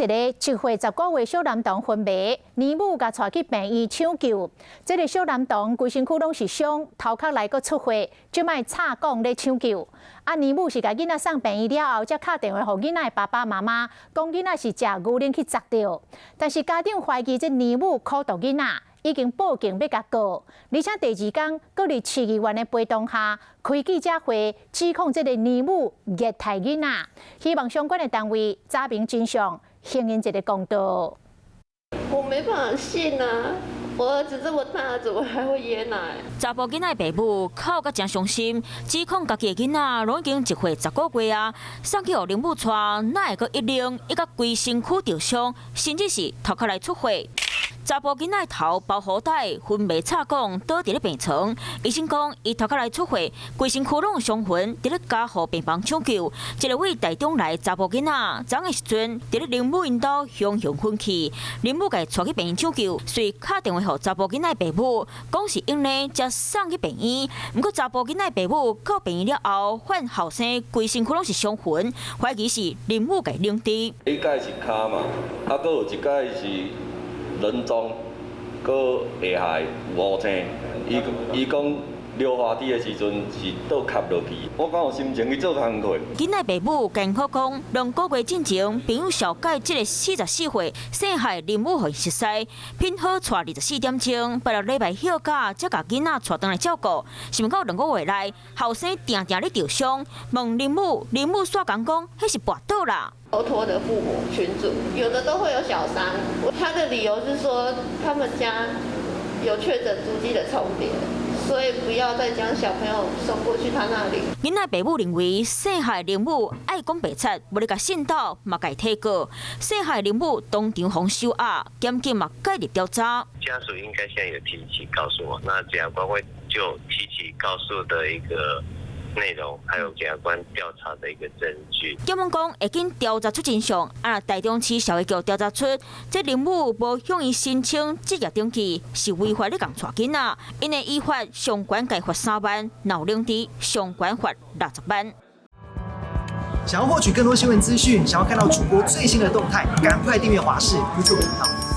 一个7岁10个月小男童昏迷，年母甲带去病院抢救。这个小男童规身躯拢是伤，头壳内阁出血，即摆插管咧抢救。年母是甲囡仔送病院了后，才打电话互囡仔的爸爸妈妈，讲囡仔是食牛奶去砸着。但是家长怀疑这年母苦毒囡仔。 已经报警要甲告，而且第2天，搁伫市议员的陪同下开记者会，指控这个年母虐待囡仔，希望相关的单位查明真相，还因一个公道。我没办法信啊！我儿子这么大，怎么还会噎奶？查甫囡仔爸母哭甲真伤心，指控家己的囡仔拢已经1岁10个月啊，送去互林母带，哪会阁一冷，伊甲规身躯着伤，甚至是头壳内出血。 查甫囡仔头包好带，昏迷插管，倒伫咧病床。医生讲，伊头壳内出血，规身躯拢伤痕，伫咧家护病房抢救。一个位台中来查甫囡仔，昨个时阵伫咧林母因兜雄昏去，林母甲伊带去病院抢救，遂打电话互查甫囡仔爸母，讲是因呢才送去病院。毋过查甫囡仔爸母到病院了后，发现后生规身躯拢是伤痕，怀疑是林母甲伊弄治。一届是骹嘛，搁有一届是。 人中，搁下海有乌青，伊讲溜滑梯的时阵是倒磕落去，我讲有心情去做工课。囡仔爸母健好讲，2个月之前，朋友小解这个44岁姓海林母互熟悉，偏好带24点钟，拜六礼拜休假，才甲囡仔带回来照顾。想到2个月来，后生定定咧受伤，问林母煞讲讲，迄是跋倒啦。 头托的父母群组，有的都会有小伤。他的理由是说，他们家有确诊足迹的重叠，所以不要再将小朋友送过去他那里。囡仔爸母认为，姓海林母爱讲白贼，无咧甲信道，嘛甲伊提告。姓海林母当场封收押，检警嘛介入调查。家属应该现在有提起告诉我，那检察官会就提起告诉的一个。 内容还有检察官调查的一个证据。检方讲会经调查出真相，台中市消费局调查出，这林母无向伊申请职业登记，是违法咧共带囡仔，因为依法上悬该罚3万，闹两治上悬罚60万。想要获取更多新闻资讯，想要看到主播最新的动态，赶快订阅华视YouTube频道。